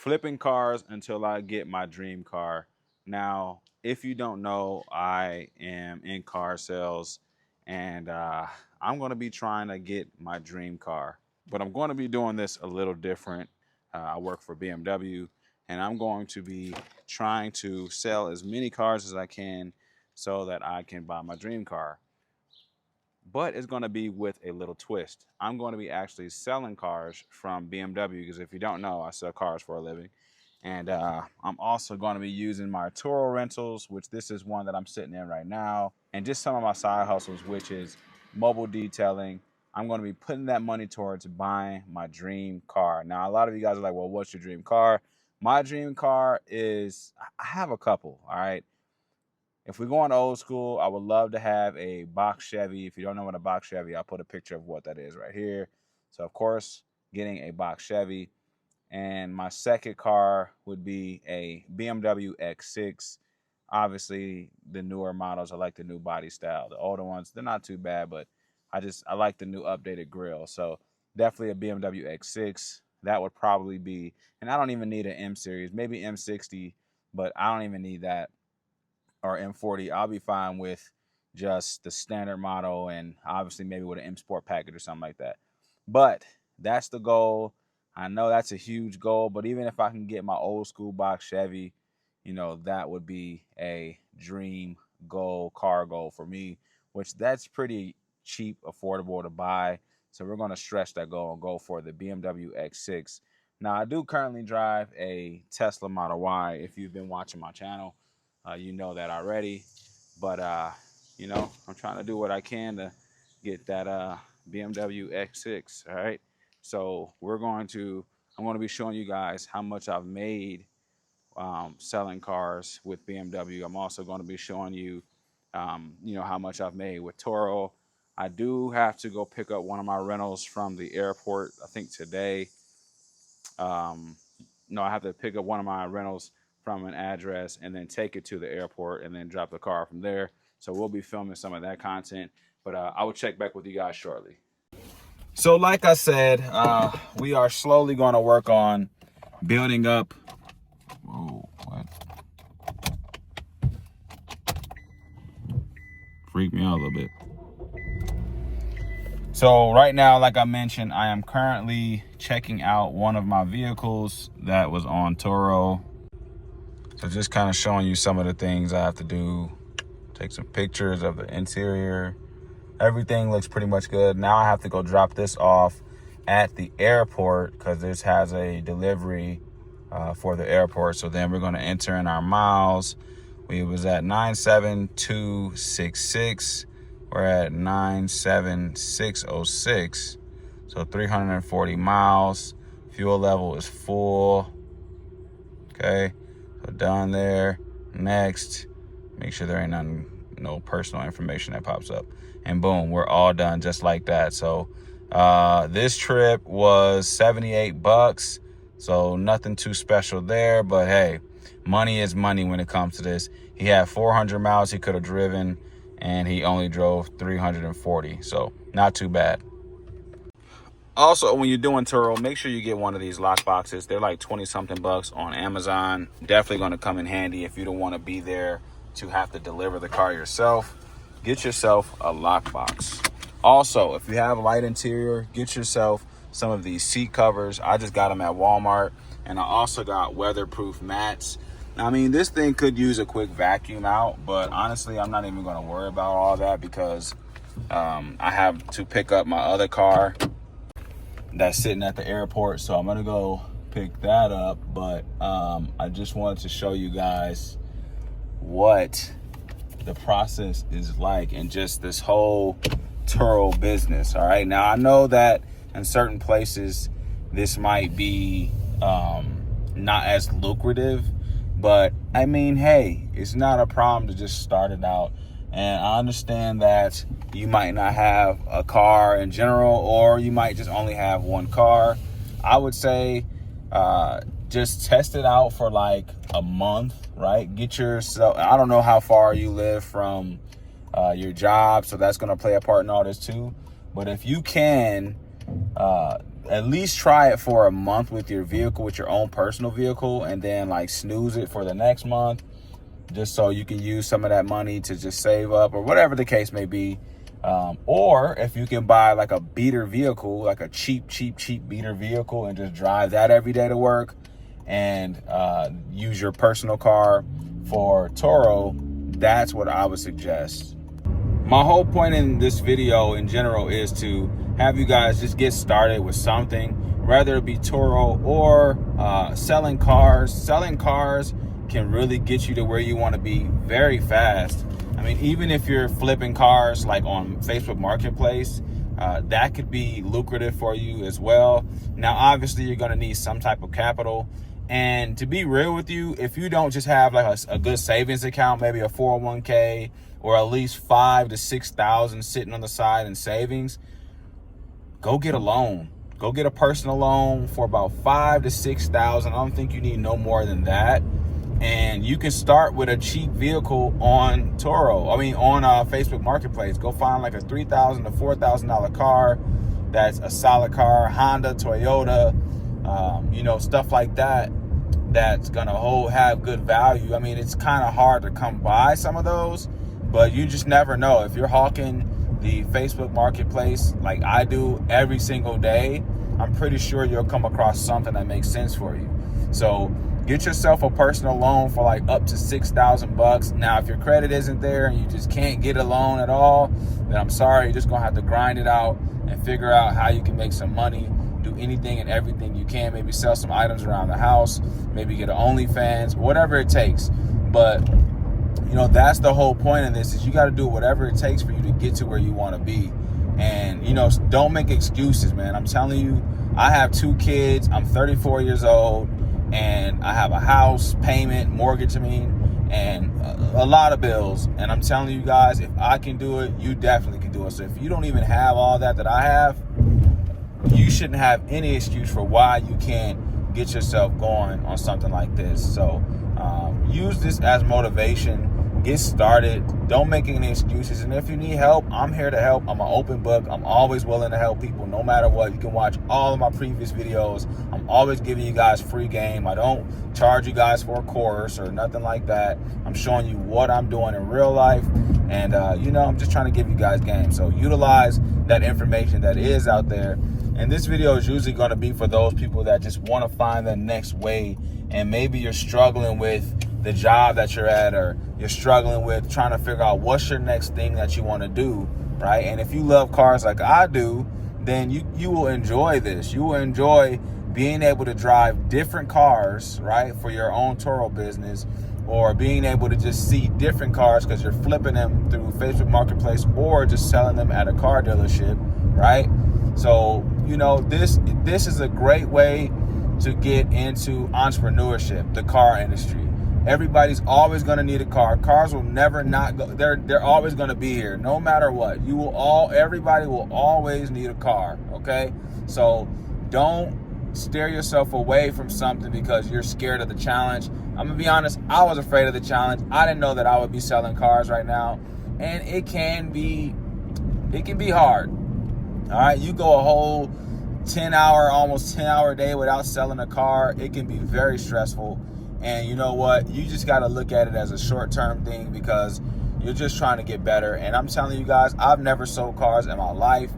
flipping cars until I get my dream car. Now, if you don't know, I am in car sales, and I'm going to be trying to get my dream car. But I'm going to be doing this a little different. I work for BMW, and I'm going to be trying to sell as many cars as I can so that I can buy my dream car. But it's going to be with a little twist. I'm going to be actually selling cars from BMW, because if you don't know, I sell cars for a living. And I'm also going to be using my Turo rentals, which this is one that I'm sitting in right now, and just some of my side hustles, which is mobile detailing. I'm going to be putting that money towards buying my dream car. Now, a lot of you guys are like, well, what's your dream car? My dream car is, I have a couple, all right? If we're going old school, I would love to have a box Chevy. If you don't know what a box Chevy, I'll put a picture of what that is right here. So, of course, getting a box Chevy. And my second car would be a BMW X6. Obviously, the newer models, I like the new body style. The older ones, they're not too bad, but I like the new updated grille. So definitely a BMW X6. That would probably be, and I don't even need an M series, maybe M60, but I don't even need that, or M40. I'll be fine with just the standard model, and obviously maybe with an M Sport package or something like that. But that's the goal. I know that's a huge goal, but even if I can get my old school box Chevy, you know, that would be a dream goal, car goal for me, which that's pretty cheap, affordable to buy. So we're going to stretch that goal and go for the BMW X6. Now, I do currently drive a Tesla Model Y. If you've been watching my channel, you know that already. But, you know, I'm trying to do what I can to get that BMW X6, all right? So I'm going to be showing you guys how much I've made selling cars with BMW. I'm also going to be showing you, you know, how much I've made with Turo. I do have to go pick up one of my rentals from the airport, I think today. No, I have to pick up one of my rentals from an address and then take it to the airport and then drop the car from there. So we'll be filming some of that content, but I will check back with you guys shortly. So like I said, we are slowly going to work on building up. Whoa, what? Freaked me out a little bit. So right now, like I mentioned, I am currently checking out one of my vehicles that was on Turo. So just kind of showing you some of the things I have to do. Take some pictures of the interior. Everything looks pretty much good. Now I have to go drop this off at the airport because this has a delivery for the airport. So then we're going to enter in our miles. We was at 97266. We're at 97606. So 340 miles. Fuel level is full. Okay. So done there. Next. Make sure there ain't no personal information that pops up. And boom, we're all done just like that. So this trip was $78. So nothing too special there. But hey, money is money when it comes to this. He had 400 miles he could have driven, and he only drove 340. So not too bad. Also, when you're doing Turo, make sure you get one of these lock boxes. They're like 20-something bucks on Amazon. Definitely going to come in handy if you don't want to be there to have to deliver the car yourself. Get yourself a lockbox. Also, if you have light interior, get yourself some of these seat covers. I just got them at Walmart, and I also got weatherproof mats. Now, I mean, this thing could use a quick vacuum out, but honestly, I'm not even going to worry about all that because I have to pick up my other car that's sitting at the airport, so I'm going to go pick that up. But I just wanted to show you guys what the process is like and just this whole Turo business. All right, now I know that in certain places this might be not as lucrative, but I mean, hey, it's not a problem to just start it out. And I understand that you might not have a car in general, or you might just only have one car. I would say just test it out for like a month, right? Get yourself, I don't know how far you live from your job, so that's going to play a part in all this too. But if you can at least try it for a month with your vehicle, with your own personal vehicle, and then like snooze it for the next month, just so you can use some of that money to just save up or whatever the case may be. Or if you can buy like a beater vehicle, like a cheap beater vehicle, and just drive that every day to work, and use your personal car for Turo, that's what I would suggest. My whole point in this video in general is to have you guys just get started with something, whether it be Turo or selling cars. Selling cars can really get you to where you want to be very fast. I mean, even if you're flipping cars like on Facebook Marketplace, that could be lucrative for you as well. Now, obviously, you're going to need some type of capital. And to be real with you, if you don't just have like a good savings account, maybe a 401k, or at least 5,000 to 6,000 sitting on the side in savings, go get a loan. Go get a personal loan for about 5,000 to 6,000. I don't think you need no more than that. And you can start with a cheap vehicle on Turo. I mean, on Facebook Marketplace. Go find like a $3,000 to $4,000 car that's a solid car, Honda, Toyota, stuff like that. That's gonna have good value. I mean, it's kind of hard to come by some of those, but you just never know. If you're hawking the Facebook Marketplace like I do every single day, I'm pretty sure you'll come across something that makes sense for you. So get yourself a personal loan for like up to $6,000. Now, if your credit isn't there and you just can't get a loan at all, then I'm sorry, you're just gonna have to grind it out and figure out how you can make some money. Do anything and everything you can. Maybe sell some items around the house, maybe get an OnlyFans, whatever it takes. But that's the whole point of this, is you got to do whatever it takes for you to get to where you want to be. And don't make excuses, man. I'm telling you, I have 2 kids, I'm 34 years old, and I have a house payment, mortgage, and a lot of bills. And I'm telling you guys, if I can do it, you definitely can do it. So if you don't even have all that I have, you shouldn't have any excuse for why you can't get yourself going on something like this. So use this as motivation. Get started. Don't make any excuses. And if you need help, I'm here to help. I'm an open book. I'm always willing to help people no matter what. You can watch all of my previous videos. I'm always giving you guys free game. I don't charge you guys for a course or nothing like that. I'm showing you what I'm doing in real life. And, I'm just trying to give you guys game. So utilize that information that is out there. And this video is usually going to be for those people that just want to find the next way. And maybe you're struggling with the job that you're at, or you're struggling with trying to figure out what's your next thing that you want to do, right? And if you love cars like I do, then you will enjoy this. You will enjoy being able to drive different cars, right, for your own Turo business, or being able to just see different cars because you're flipping them through Facebook Marketplace or just selling them at a car dealership, right? So, this is a great way to get into entrepreneurship, the car industry. Everybody's always going to need a car. Cars will never not go. They're always going to be here, no matter what. Everybody will always need a car. Okay, so don't steer yourself away from something because you're scared of the challenge. I'm gonna be honest. I was afraid of the challenge. I didn't know that I would be selling cars right now, and it can be hard. All right, you go a whole almost 10 hour day without selling a car. It can be very stressful. And you know what? You just got to look at it as a short-term thing because you're just trying to get better. And I'm telling you guys, I've never sold cars in my life,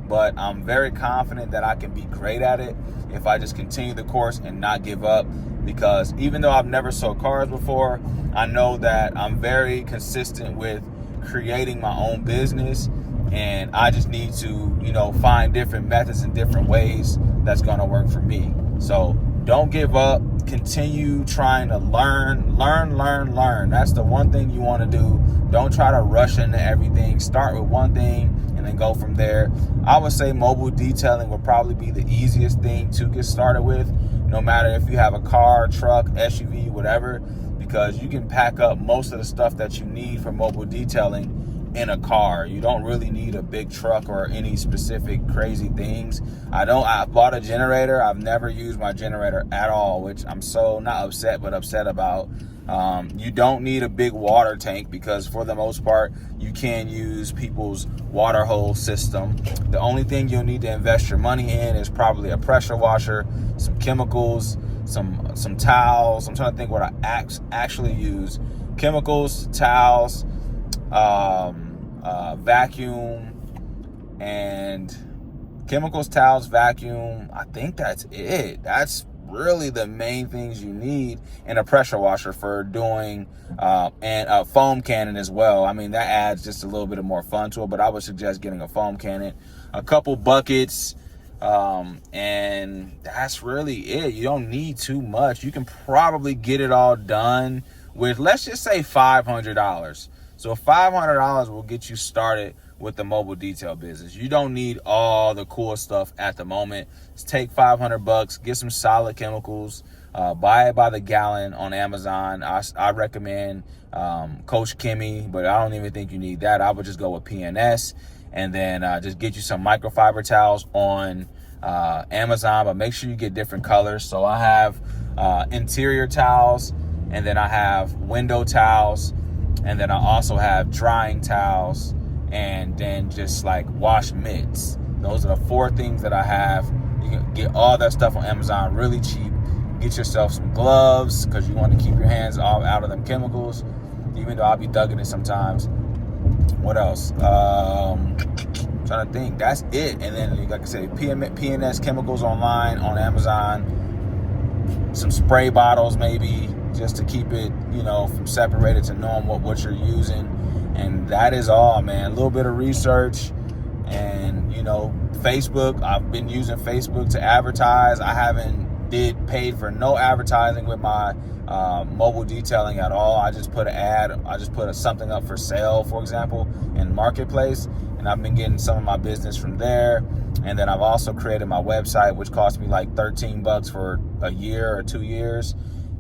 but I'm very confident that I can be great at it if I just continue the course and not give up. Because even though I've never sold cars before, I know that I'm very consistent with creating my own business. And I just need to, find different methods and different ways that's going to work for me. So don't give up. Continue trying to learn. That's the one thing you want to do. Don't try to rush into everything. Start with one thing and then go from there. I would say mobile detailing would probably be the easiest thing to get started with, no matter if you have a car, truck, SUV, whatever, because you can pack up most of the stuff that you need for mobile detailing in a car. You don't really need a big truck or any specific crazy things. I bought a generator. I've never used my generator at all, which I'm so not upset, but upset about. You don't need a big water tank because for the most part, you can use people's water hose system. The only thing you'll need to invest your money in is probably a pressure washer, some chemicals, some towels. I'm trying to think what I actually use. Chemicals, towels, vacuum, and chemicals, towels, vacuum. I think that's it. That's really the main things you need, and a pressure washer for doing and a foam cannon as well. I mean, that adds just a little bit of more fun to it, but I would suggest getting a foam cannon, a couple buckets, and that's really it. You don't need too much. You can probably get it all done with, let's just say, $500. So $500 will get you started with the mobile detail business. You don't need all the cool stuff at the moment. Just take $500, get some solid chemicals, buy it by the gallon on Amazon. I recommend Coach Kimmy, but I don't even think you need that. I would just go with PNS, and then just get you some microfiber towels on Amazon, but make sure you get different colors. So I have interior towels, and then I have window towels, and then I also have drying towels, and then just like wash mitts. Those are the 4 things that I have. You can get all that stuff on Amazon really cheap. Get yourself some gloves because you want to keep your hands all out of them chemicals, even though I'll be dugging it sometimes. What else? Trying to think. That's it. And then, like I said, PNS chemicals online on Amazon. Some spray bottles maybe, just to keep it, from separated to knowing what you're using. And that is all, man. A little bit of research, and Facebook. I've been using Facebook to advertise. I haven't paid for no advertising with my mobile detailing at all. I just put an ad. I just put something up for sale, for example, in Marketplace, and I've been getting some of my business from there. And then I've also created my website, which cost me like $13 for a year or 2 years.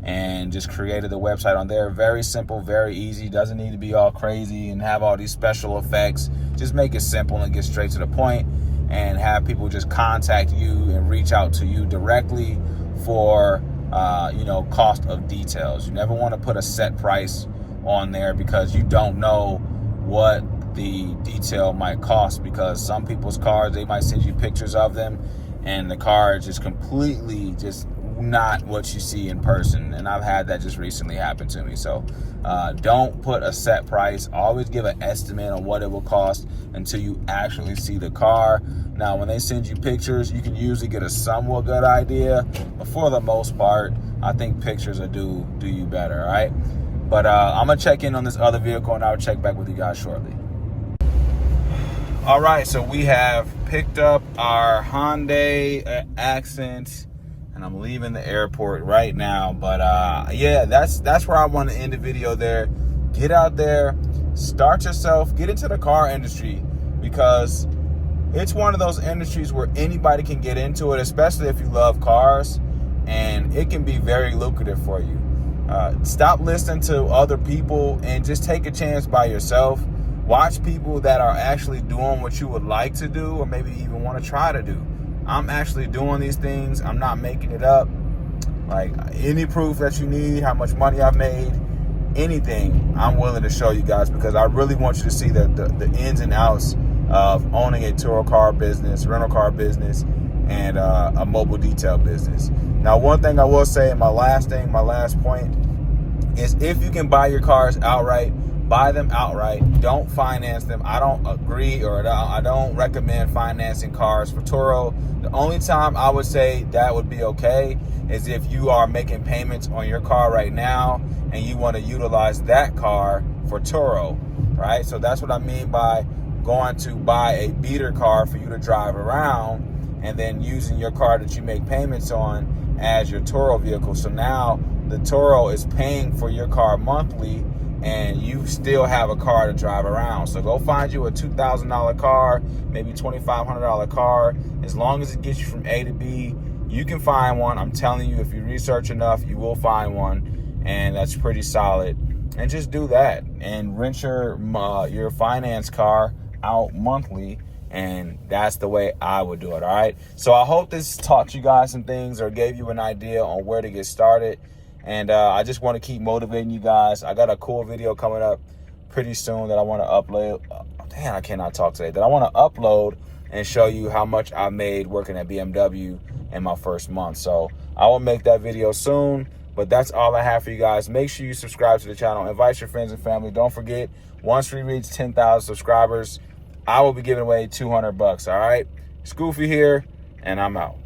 And just created the website on there. Very simple, very easy. Doesn't need to be all crazy and have all these special effects. Just make it simple and get straight to the point, and have people just contact you and reach out to you directly for, cost of details. You never want to put a set price on there because you don't know what the detail might cost, because some people's cars, they might send you pictures of them and the car is just completely just not what you see in person. And I've had that just recently happen to me. So don't put a set price. Always give an estimate on what it will cost until you actually see the car. Now, when they send you pictures, you can usually get a somewhat good idea, but for the most part, I think pictures will do you better. All right, but I'm gonna check in on this other vehicle, and I'll check back with you guys shortly. All right, so we have picked up our Hyundai Accent, and I'm leaving the airport right now. But yeah, that's where I want to end the video there. Get out there, start yourself, get into the car industry, because it's one of those industries where anybody can get into it, especially if you love cars, and it can be very lucrative for you. Stop listening to other people and just take a chance by yourself. Watch people that are actually doing what you would like to do, or maybe even want to try to do. I'm actually doing these things. I'm not making it up. Like, any proof that you need, how much money I've made, anything, I'm willing to show you guys, because I really want you to see the ins and outs of owning a Turo car business, rental car business, and a mobile detail business. Now, one thing I will say, my last point, is if you can buy your cars outright, buy them outright. Don't finance them. I don't agree, or I don't recommend financing cars for Turo. The only time I would say that would be okay is if you are making payments on your car right now and you want to utilize that car for Turo, right? So that's what I mean by going to buy a beater car for you to drive around, and then using your car that you make payments on as your Turo vehicle. So now the Turo is paying for your car monthly, and you still have a car to drive around. So go find you a $2,000 car, maybe $2,500 car. As long as it gets you from A to B, you can find one. I'm telling you, if you research enough, you will find one, and that's pretty solid. And just do that and rent your finance car out monthly, and that's the way I would do it. All right, so I hope this taught you guys some things, or gave you an idea on where to get started. And I just want to keep motivating you guys. I got a cool video coming up pretty soon that I want to upload. Damn, I cannot talk today. That I want to upload and show you how much I made working at BMW in my first month. So I will make that video soon. But that's all I have for you guys. Make sure you subscribe to the channel. Invite your friends and family. Don't forget, once we reach 10,000 subscribers, I will be giving away $200. All right? It's Goofy here, and I'm out.